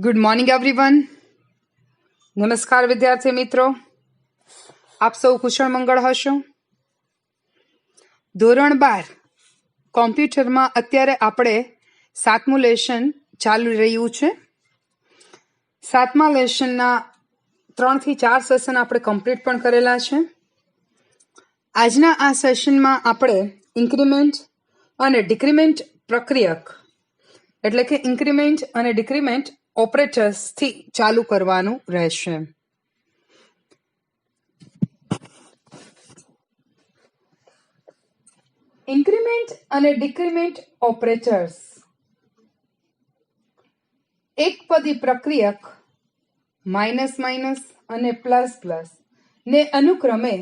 Good morning everyone. નમસ્કાર વિદ્યાર્થી મિત્રો, આપ સૌ કુશળ મંગળ હશો. ધોરણ 12 કોમ્પ્યુટરમાં અત્યારે આપણે 7મું લેશન ચાલુ રહ્યું છે. 7મા લેશનના 3 થી 4 સેશન આપણે કમ્પ્લીટ પણ કરેલા છે. આજના આ સેશનમાં આપણે ઇન્ક્રીમેન્ટ અને ડિક્રીમેન્ટ પ્રક્રિયક એટલે કે ઇન્ક્રીમેન્ટ અને ડિક્રીમેન્ટ ઓપરેટર્સ થી ચાલુ કરવાનું રહેશે. ઇન્ક્રીમેન્ટ અને ડિક્રીમેન્ટ ઓપરેટર્સ એક પદી પ્રક્રિયક માઇનસ માઇનસ અને પ્લસ પ્લસ ને અનુક્રમે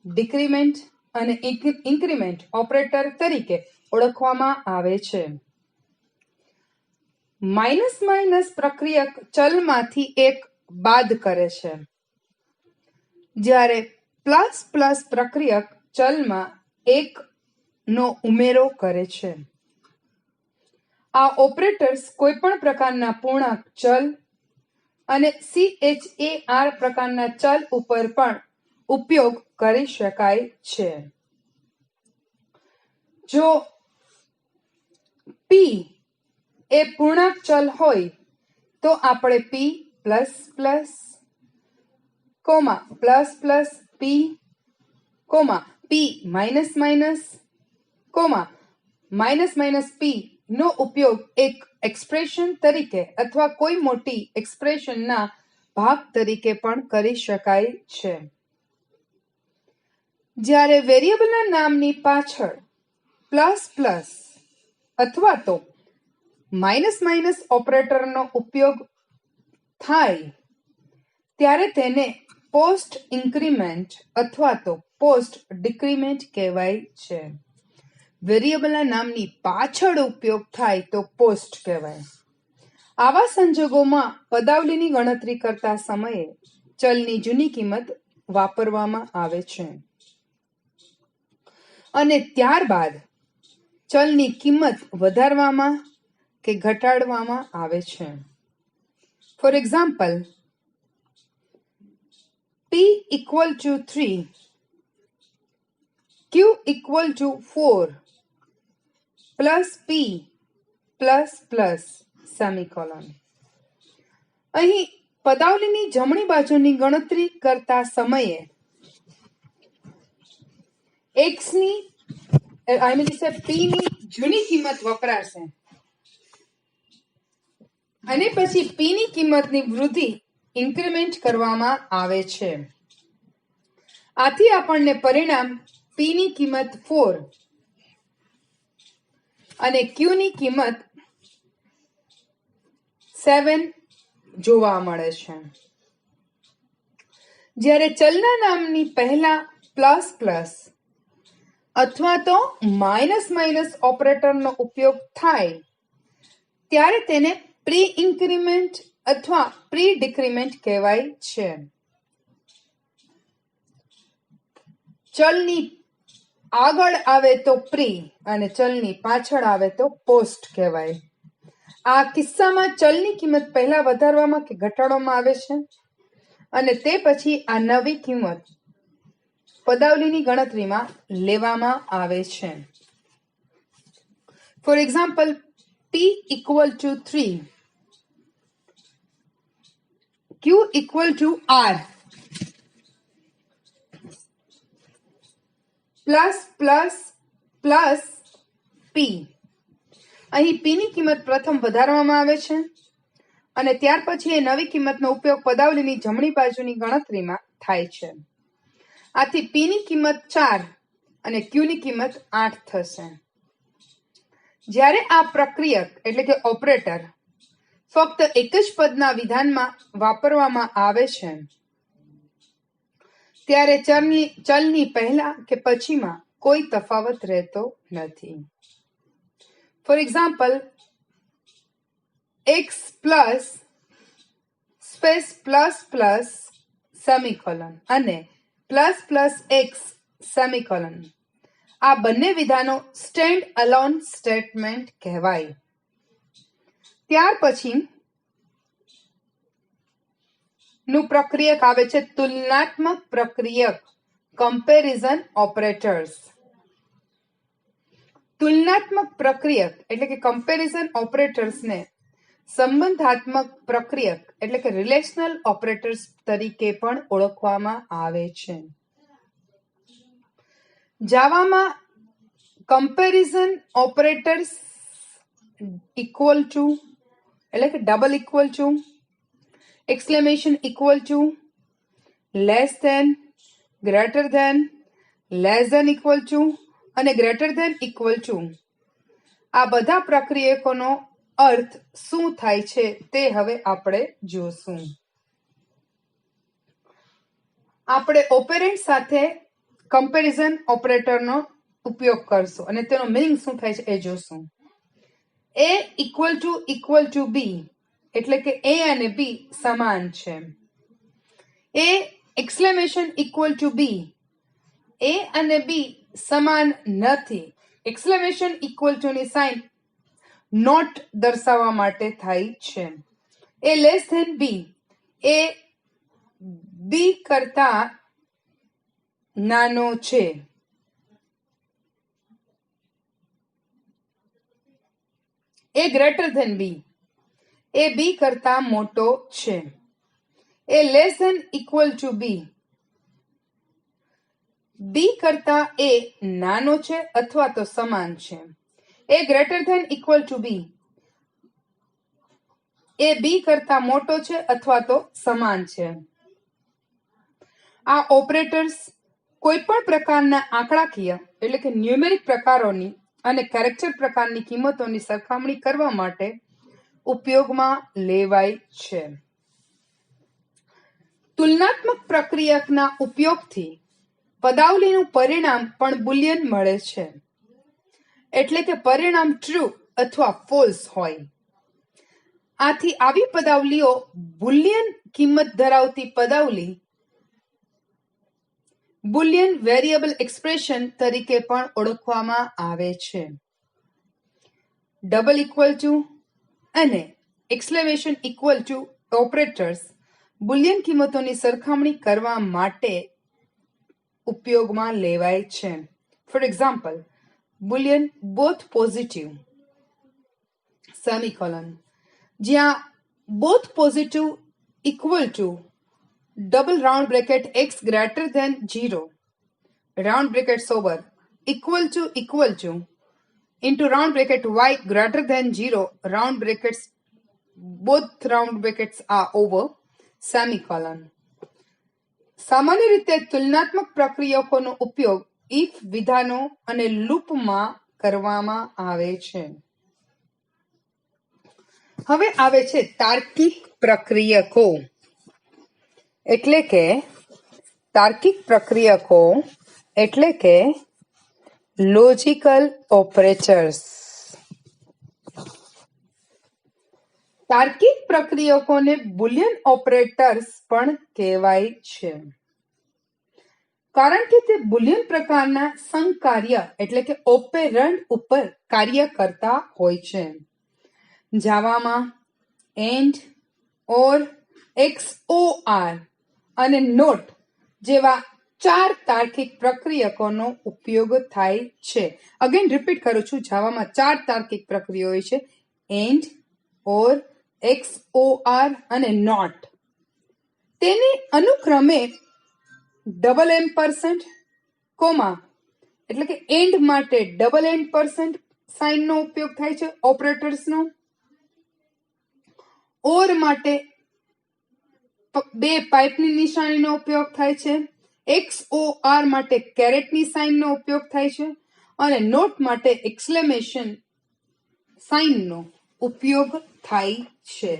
ડિક્રીમેન્ટ અને ઇન્ક્રીમેન્ટ ઓપરેટર તરીકે ઓળખવામાં આવે છે. માઇનસ માઇનસ પ્રક્રિયક ચલમાંથી એક બાદ કરે છે, જ્યારે પ્લસ પ્લસ પ્રક્રિયક ચલમાં એક નો ઉમેરો કરે છે. આ ઓપરેટર્સ કોઈપણ પ્રકારના પૂર્ણાંક ચલ અને CHAR પ્રકારના ચલ ઉપર પણ ઉપયોગ કરી શકાય છે. જો P એ પૂર્ણાંક ચલ હોય તો આપણે P plus plus plus plus P P minus minus minus minus P નો ઉપયોગ એક એક્સપ્રેશન તરીકે અથવા કોઈ મોટી એક્સપ્રેશનના ભાગ તરીકે પણ કરી શકાય છે. જ્યારે વેરિયેબલના નામની પાછળ પ્લસ પ્લસ અથવા તો માઇનસ માઇનસ ઓપરેટરનો ઉપયોગ થાય ત્યારે તેને પોસ્ટ ઇન્ક્રીમેન્ટ અથવા તો પોસ્ટ ડિક્રીમેન્ટ કહેવાય છે. વેરિયેબલના નામની પાછળ ઉપયોગ થાય તો પોસ્ટ કહેવાય. આવા સંજોગોમાં પદાવલીની ગણતરી કરતા સમયે ચલની જૂની કિંમત વાપરવામાં આવે છે અને ત્યારબાદ ચલની કિંમત વધારવામાં કે ઘટાડવામાં આવે છે. For example, P equal to 3, Q equal to 4 plus P plus plus semicolon. અહીં પદાવલીની જમણી બાજુની ગણતરી કરતા સમયે P ની જૂની કિંમત વપરાશે અને પછી P ની કિંમતની વૃદ્ધિ ઇન્ક્રીમેન્ટ કરવામાં આવે છે. આથી આપણને પરિણામ P ની કિંમત 4 અને Q ની કિંમત 7 જોવા મળે છે. જ્યારે ચલના નામની પહેલા પ્લસ પ્લસ અથવા તો માઇનસ માઇનસ ઓપરેટરનો ઉપયોગ થાય ત્યારે તેને પ્રી ઇન્ક્રીમેન્ટ અથવા પ્રી ડિક્રીમેન્ટ કહેવાય છે. ચલની આગળ આવે તો પ્રી અને ચલની પાછળ આવે તો પોસ્ટ કહેવાય. આ કિસ્સામાં ચલની કિંમત પહેલા વધારવામાં કે ઘટાડવામાં આવે છે અને તે પછી આ નવી કિંમત પદાવલીની ગણતરીમાં લેવામાં આવે છે. For example, P equal to 3, Q equal to R plus plus plus P. અહીં P ની કિંમત પ્રથમ વધારવામાં આવે છે અને ત્યાર પછી એ નવી કિંમતનો ઉપયોગ પદાવલીની જમણી બાજુની ગણતરીમાં થાય છે. આથી P ની કિંમત 4 અને Q ની કિંમત 8 થશે. જ્યારે આ પ્રક્રિયક એટલે કે ઓપરેટર ફક્ત એક જ પદના વિધાનમાં વાપરવામાં આવે છે ત્યારે ચલની પહેલા કે પછીમાં કોઈ તફાવત રહેતો નથી. For example, x plus space plus plus semicolon અને પ્લસ પ્લસ x સેમિકોલન આ બંને વિધાનો સ્ટેન્ડ અલોન સ્ટેટમેન્ટ કહેવાય. ત્યાર પછી નું પ્રક્રિયક આવે છે તુલનાત્મક પ્રક્રિયક, કમ્પેરિઝન ઓપરેટર્સ. તુલનાત્મક પ્રક્રિયક એટલે કે કમ્પેરિઝન ઓપરેટર્સને સંબંધાત્મક પ્રક્રિયક એટલે કે રિલેશનલ ઓપરેટર્સ તરીકે પણ ઓળખવામાં આવે છે. જાવામાં કમ્પેરિઝન ઓપરેટર્સ ઇક્વલ ટુ એટલે કે double equal to, exclamation equal to, less than, greater than, less than equal to અને ગ્રેટર ધેન ઇક્વલ ટુ, આ બધા પ્રક્રિયકોનો અર્થ શું થાય છે તે હવે આપણે જોશું. આપણે ઓપેરેન્ટ સાથે કમ્પેરિઝન ઓપરેટરનો ઉપયોગ કરશું અને તેનો મીનિંગ શું થાય છે એ જોશું. A ઇક્વલ ટુ બી એટલે કે A અને B સમાન છે. A exclamation equal to B, A અને B સમાન નથી. એક્સક્લેમેશન ઇક્વલ ટુ ની સાઇન નોટ દર્શાવવા માટે થાય છે. A less than B, A B કરતા નાનો છે. A greater than B, A B કરતા મોટો છે. A less than equal to B, B કરતા એ નાનો છે અથવા તો સમાન છે. A greater than equal to B, A B કરતા મોટો છે અથવા તો સમાન છે. આ ઓપરેટર્સ કોઈ પણ પ્રકારના આંકડાકીય એટલે કે ન્યુમેરિક પ્રકારોની અને કેરેક્ટર પ્રકારની કિંમતોની સરખામણી કરવા માટે ઉપયોગમાં લેવાય છે. તુલનાત્મક પ્રક્રિયકના ઉપયોગથી પદાવલીનું પરિણામ પણ બુલિયન મળે છે. એટલે કે પરિણામ ટ્રુ અથવા ફોલ્સ હોય. આથી આવી પદાવલીઓ બુલિયન કિંમત ધરાવતી પદાવલી બુલિયન વેરિયેબલ એક્સપ્રેશન તરીકે પણ ઓળખવામાં આવે છે. ડબલ ઇક્વલ ટુ અને exclamation equal to operators boolean કિંમતોની સરખામણી કરવા માટે ઉપયોગમાં લેવાય છે. For example, boolean both positive semicolon, જ્યાં both positive equal to double round bracket x greater than 0 round brackets over equal to into round bracket y greater than 0 round brackets, both round brackets are over semicolon. સામાન્ય રીતે તુલનાત્મક પ્રક્રિયકોનો ઉપયોગ if વિધાનો અને લૂપમાં કરવામાં આવે છે. હવે આવે છે તાર્કિક પ્રક્રિયકો. એટલે કે તાર્કિક પ્રક્રિયકો એટલે કે લોજિકલ ઓપરેટર્સ. તાર્કિક પ્રક્રિયકોને બુલિયન ઓપરેટર્સ પણ કહેવાય છે. કારણ કે તે બુલિયન પ્રકારના સંકાર્ય એટલે કે ઓપેરન્ડ ઉપર કાર્ય કરતા હોય છે. જાવામાં એન્ડ, ઓર, XOR અને નોટ જેવા 4 તાર્કિક પ્રક્રિયકોનો ઉપયોગ થાય છે. અગેન રિપીટ કરું છું, જાવામાં 4 તાર્કિક પ્રક્રિયાઓ હોય છે: એન્ડ, ઓર, XOR અને નોટ. તેને અનુક્રમે $M%, કોમા એટલે કે એન્ડ માટે $M% સાઇનનો ઉપયોગ થાય છે ઓપરેટર્સનો. ઓર માટે 2 પાઇપની નિશાનીનો ઉપયોગ થાય છે. XOR માટે કેરેટની સાઇનનો ઉપયોગ થાય છે અને નોટ માટે એક્સક્લેમેશન સાઇનનો ઉપયોગ થાય છે.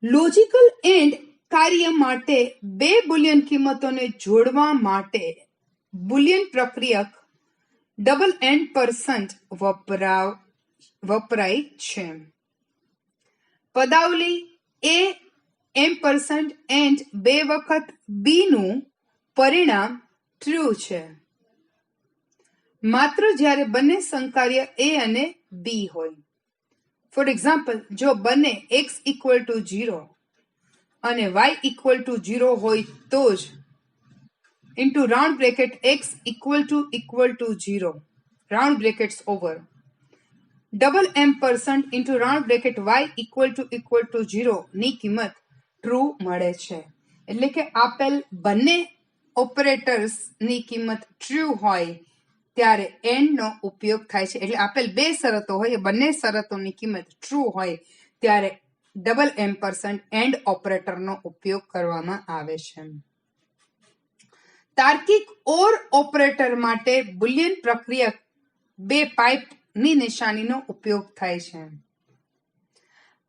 લોજિકલ એન્ડ કાર્ય માટે 2 બુલિયન કિંમતોને જોડવા માટે બુલિયન પ્રક્રિયક $N% વપરાય છે. પદાવલી $M% and 2 વખત B નું પરિણામ ટ્રુ છે માત્ર જ્યારે બંને સંકાર્ય A અને B હોય. ફોર એક્ઝામ્પલ, જો બંને x = 0 અને y ઇક્વલ ટુ 0 હોય તો જ into round bracket x equal to 0 round brackets over double m% into round bracket y equal to 0 ની કિંમત ટ્રુ મળે છે. એટલે કે આપેલ બંને ઓપરેટર્સ ની કિંમત ટ્રુ હોય ત્યારે એન્ડ નો ઉપયોગ થાય છે. એટલે આપેલ બે શરતો હોય એ બંને શરતોની કિંમત ટ્રુ હોય ત્યારે ડબલ m% એન્ડ ઓપરેટરનો ઉપયોગ કરવામાં આવે છે. તાર્કિક ઓર ઓપરેટર માટે બુલિયન પ્રક્રિયક બે પાઇપની નિશાનીનો ઉપયોગ થાય છે.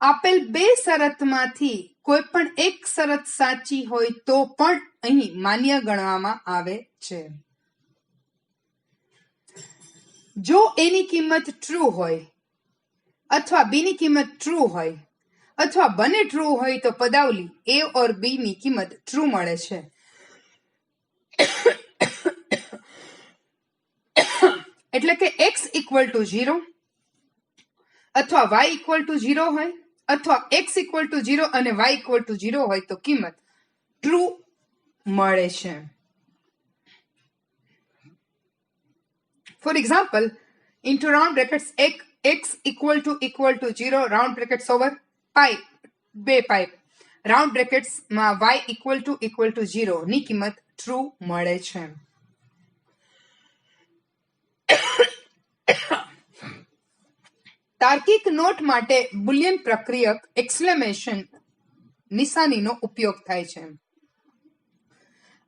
આપેલ બે શરતમાંથી કોઈ પણ એક શરત સાચી હોય તો પણ અહીં માન્ય ગણવામાં આવે છે. જો એની કિંમત ટ્રુ હોય અથવા બી ની કિંમત ટ્રુ હોય અથવા બંને ટ્રુ હોય તો પદાવલી એ ઓર બી ની કિંમત ટ્રુ મળે છે. એટલે કે x ઇક્વલ ટુ 0 અથવા y ઇક્વલ ટુ 0 હોય અથવા x ઇક્વલ ટુ 0 અને y ઇક્વલ ટુ 0 હોય તો કિંમત ટ્રુ મળે છે. For example into round brackets x equal to 0 round brackets over pipe બે પાઇપ રાઉન્ડ બ્રેકેટ્સ માં y equal to 0 ની કિંમત ટ્રુ મળે છે. તાર્કિક નોટ માટે બુલિયન પ્રક્રિયક એક્સક્લેમેશન નિશાનીનો ઉપયોગ થાય છે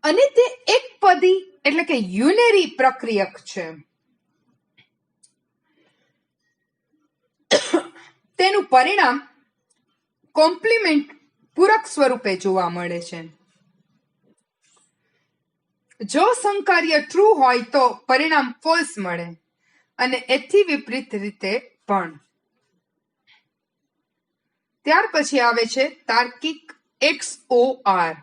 અને તે એક પદી એટલે કે યુનરી પ્રક્રિયક છે. તેનું પરિણામ કોમ્પ્લિમેન્ટ પૂરક સ્વરૂપે જોવા મળે છે. જો સંકાર્ય ટ્રુ હોય તો પરિણામ ફોલ્સ મળે અને એથી વિપરીત રીતે પણ. ત્યાર પછી આવે છે તાર્કિક XOR.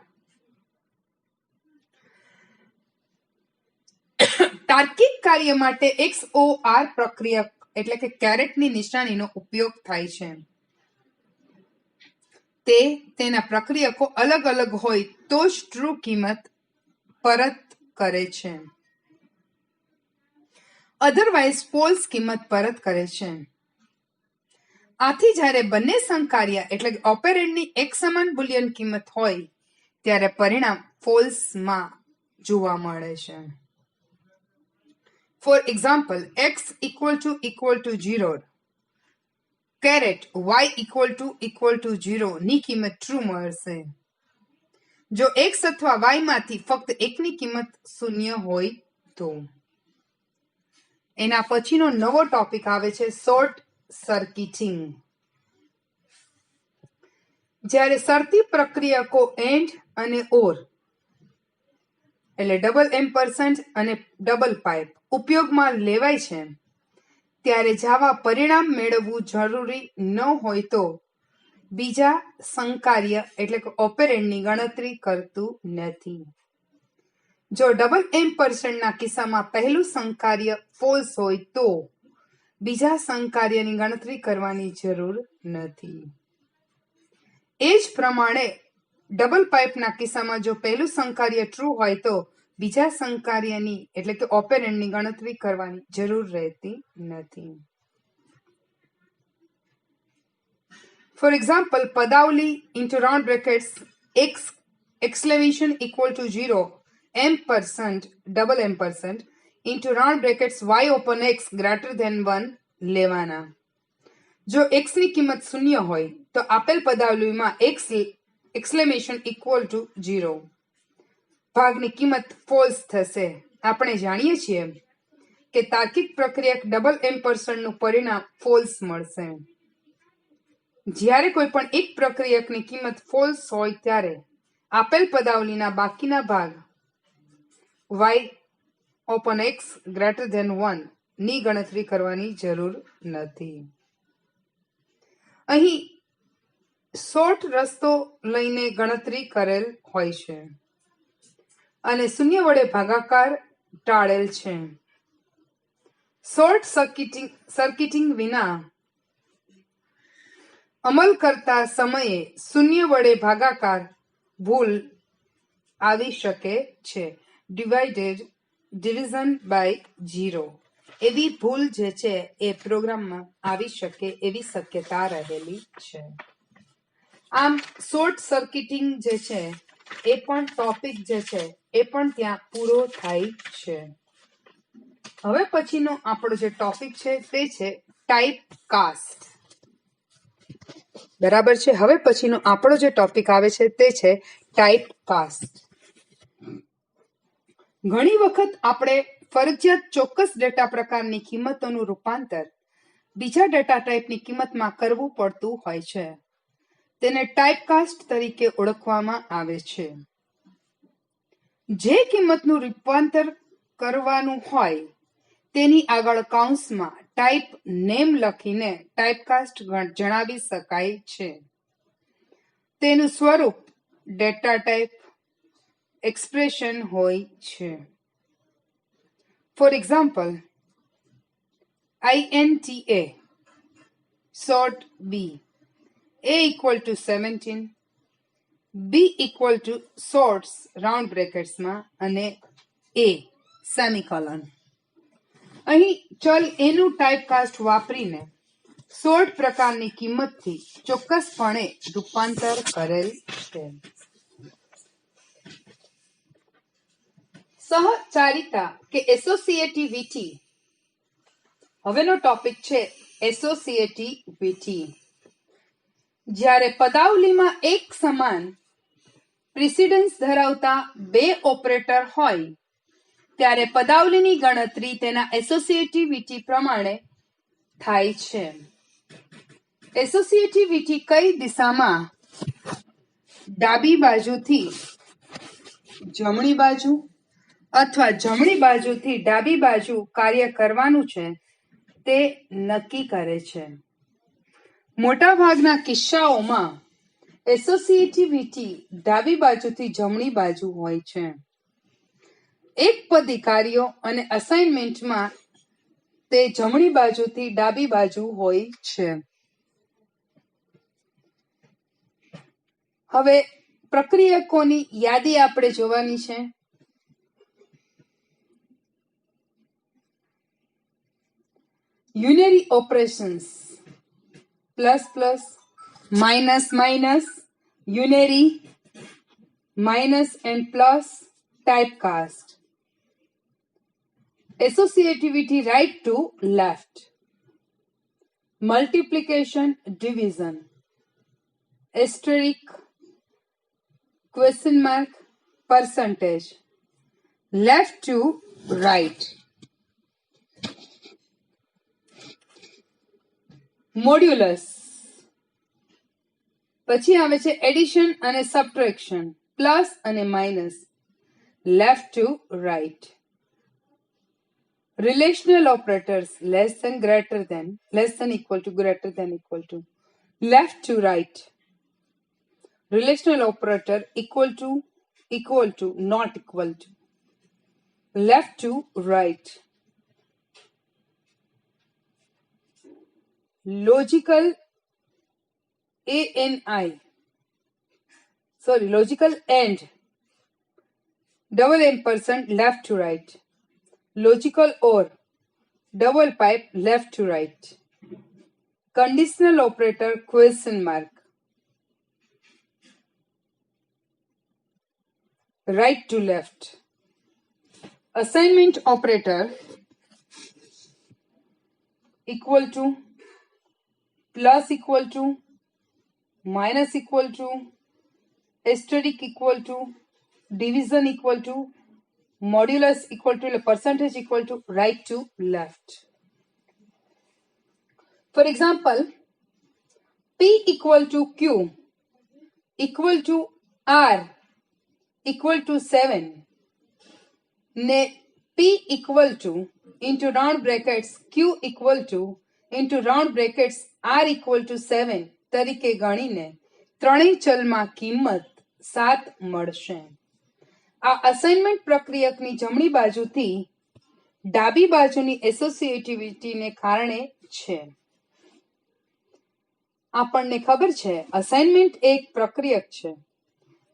તાર્કિક કાર્ય માટે XOR પ્રક્રિયક એટલે કે કેરેટની નિશાનીનો ઉપયોગ થાય છે. તે તેના પ્રક્રિયકો અલગ અલગ હોય તો જ ટ્રુ કિંમત પરત કરે છે, અધરવાઇઝ ફોલ્સ કિંમત પરત કરે છે. આથી જ્યારે બંને સંકાર્ય એટલે કે ઓપેરેન્ડની એક સમાન બુલિયન કિંમત હોય ત્યારે પરિણામ ફોલ્સમાં જોવા મળે છે. For example x equal to 0 caret y equal to 0 ની કિંમત ટ્રુ મળશે જો x અથવા y માંથી ફક્ત એકની કિંમત શૂન્ય હોય તો. એના પછીનો નવો ટોપિક આવે છે શોર્ટ સર્કિટિંગ. જ્યારે શરતી પ્રક્રિયકો એન્ડ અને ઓર એટલે ડબલ m% અને ડબલ પાઇપ ઉપયોગમાં લેવાય છે ત્યારે જાવા પરિણામ મેળવવું જરૂરી ન હોય તો બીજા સંકાર્ય એટલે કે ઓપેરેન્ડની ગણતરી કરતું નથી. જો ડબલ m% ના કિસ્સામાં પહેલું સંકાર્ય ફોલ્સ હોય તો બીજા સંકાર્યની ગણતરી કરવાની જરૂર નથી. એ જ પ્રમાણે ડબલ પાઇપના કિસ્સામાં જો પહેલું સંકાર્ય ટ્રુ હોય તો બીજા સંકાર્યની એટલે કે ઓપેરેન્ડની ગણતરી કરવાની જરૂર રહેતી નથી. ફોર એક્ઝામ્પલ પદાવલી into round brackets x exclamation equal to 0 m% double m% into round brackets y open x greater than 1 લેવાના. જો x ની કિંમત શૂન્ય હોય તો આપેલ પદાવલીમાં x exclamation equal to 0 ભાગની કિંમત ફોલ્સ થશે. આપણે જાણીએ છીએ કે તાર્કિક પ્રક્રિયક ડબલ m% નું પરિણામ ફોલ્સ મળશે. જ્યારે કોઈ પણ એક પ્રક્રિયકની કિંમત ફોલ્સ હોય ત્યારે આપેલ પદાવલીના બાકીના ભાગ y open x greater than 1 ની ગણતરી કરવાની જરૂર નથી. અહીં શોર્ટ રસ્તો લઈને ગણતરી કરેલ હોય છે અને શૂન્ય વડે ભાગાકાર ટાળેલ છે. શોર્ટ સર્કિટિંગ વિના અમલ કરતા સમયે શૂન્ય વડે ભાગાકાર ભૂલ આવી શકે છે. ડિવિઝન બાય 0 એવી ભૂલ જે છે એ પ્રોગ્રામમાં આવી શકે એવી શક્યતા રહેલી છે. આમ શોર્ટ સર્કિટિંગ જે છે એ પણ ટોપિક જે છે એ પણ ત્યાં પૂરો થાય છે. હવે પછીનો આપણો જે ટોપિક છે તે છે ટાઈપ કાસ્ટ. બરાબર છે. હવે પછીનો આપણો જે ટોપિક આવે છે તે છે ટાઈપ કાસ્ટ. ઘણી વખત આપણે ફરજિયાત ચોક્કસ ડેટા પ્રકારની કિંમતોનું રૂપાંતર બીજા ડેટા ટાઈપની કિંમતમાં કરવું પડતું હોય છે. તેને ટાઈપકાસ્ટ તરીકે ઓળખવામાં આવે છે. જે કિંમતનું રૂપાંતર કરવાનું હોય તેની આગળ કૌંસમાં ટાઈપ નેમ લખીને ટાઈપકાસ્ટ જણાવી શકાય છે. તેનું સ્વરૂપ ડેટા ટાઈપ એક્સપ્રેશન હોય છે. For example, INTA short B, A equal to 17, B equal to shorts round brackets માં અને A semicolon. અહીં ચલ એનું ટાઈપકાસ્ટ વાપરીને શોર્ટ પ્રકારની કિંમતથી ચોક્કસપણે રૂપાંતર કરેલ છે. સહચારિતા કે એસોસિએટિવિટી. હવેનો ટોપિક છે એસોસિએટિવિટી. જ્યારે પદાવલીમાં એક સમાન પ્રિસિડન્સ ધરાવતા બે ઓપરેટર હોય ત્યારે પદાવલીની ગણતરી તેના એસોસિએટિવિટી પ્રમાણે થાય છે. એસોસિએટિવિટી કઈ દિશામાં ડાબી બાજુથી જમણી બાજુ અથવા જમણી બાજુથી ડાબી બાજુ કાર્ય કરવાનું છે તે નક્કી કરે છે. મોટાભાગના કિસ્સાઓમાં એસોસિએટિવિટી ડાબી બાજુથી જમણી બાજુ હોય છે. એકપદી કાર્યો અને અસાઇનમેન્ટમાં તે જમણી બાજુથી ડાબી બાજુ હોય છે. હવે પ્રક્રિયકોની યાદી આપણે જોવાની છે. Unary operations plus plus minus minus unary minus and plus typecast. Associativity right to left. Multiplication division. Asterisk, question mark, percentage. Left to right. Modulus. પછી આવે છે એડિશન અને સબટ્રેક્શન, પ્લસ અને minus. Left to right. Relational operators less than greater than, less than equal to, greater than equal to. Left to right. Relational operator equal to, not equal to. Left to right. Logical logical and double ampersand left to right. Logical or double pipe left to right. Conditional operator question mark right to left. Assignment operator equal to, plus equal to, minus equal to, asterisk equal to, division equal to, modulus equal to, percentage equal to, right to left. For example, P equal to Q equal to R equal to 7 ને P equal to into round brackets Q equal to into round brackets R equal to 7 તરીકે ગણીને ત્રણેય ચલમાં કિંમત 7 મળશે. આ assignment પ્રક્રિયકની જમણી બાજુથી ડાબી બાજુની એસોસિએટિવિટીને કારણે છે. આપણને ખબર છે અસાઇનમેન્ટ એક પ્રક્રિયક છે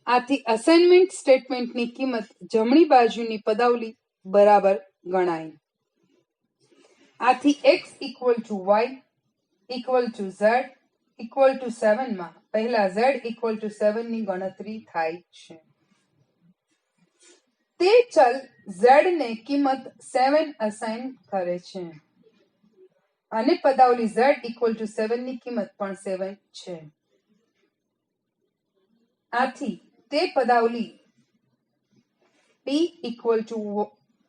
આથી અસાઇનમેન્ટ સ્ટેટમેન્ટની કિંમત જમણી બાજુની પદાવલી બરાબર ગણાય. આથી x equal to y equal to z equal to 7 માં પહેલા z ઇક્વલ ટુ 7 ની ગણતરી થાય છે. તે ચલ z ને કિંમત 7 અસાઇન કરે છે અને પદાવલી z ઇક્વલ ટુ 7 ની કિંમત પણ 7 છે. આથી તે પદાવલી p equal to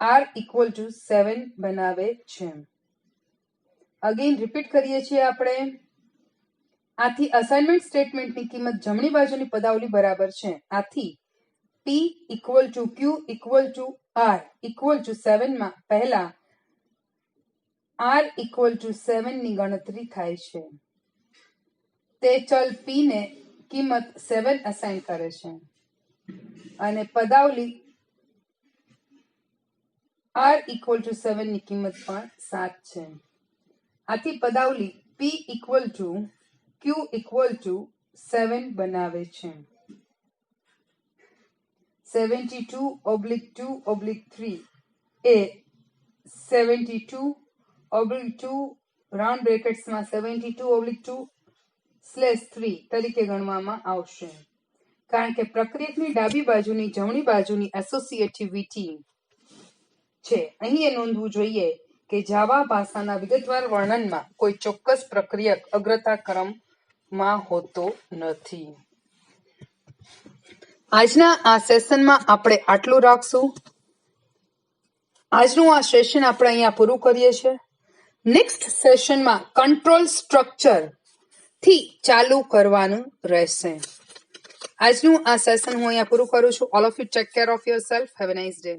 r equal to 7 બનાવે છે. અગેન રિપીટ કરીએ છીએ આપણે. આથી અસાઇનમેન્ટ સ્ટેટમેન્ટની કિંમત જમણી બાજુની પદાવલી બરાબર છે. આથી p equal to q equal to r equal to 7 માં પહેલા r ઇક્વલ ટુ 7 ની ગણતરી થાય છે. તે ચલ p ને કિંમત 7 અસાઇન કરે છે અને પદાવલી r ઇક્વલ ટુ 7 ની કિંમત પણ 7 છે. આથી પદાવલી p equal to q equal to 7 બનાવે છે. 72/2/3 એ 72/2 રાઉન્ડ બ્રેકેટ્સમાં 72/2/3 તરીકે ગણવામાં આવશે કારણ કે પ્રક્રિયકની ડાબી બાજુની જમણી બાજુની એસોસિએટિવિટી છે. અહીં એ નોંધવું જોઈએ કે જાવા ભાષાના વિગતવાર વર્ણનમાં કોઈ ચોક્કસ પ્રક્રિયક અગ્રતા ક્રમમાં હોતો નથી. આજના આ સેશનમાં આપણે આટલું રાખશું. આજનું આ સેશન આપણે અહીંયા પૂરું કરીએ છીએ. નેક્સ્ટ સેશનમાં કંટ્રોલ સ્ટ્રક્ચર થી ચાલુ કરવાનું રહેશે. આજનું આ સેશન હું અહીંયા પૂરું કરું છું. All of you take care of yourself. Have a nice day.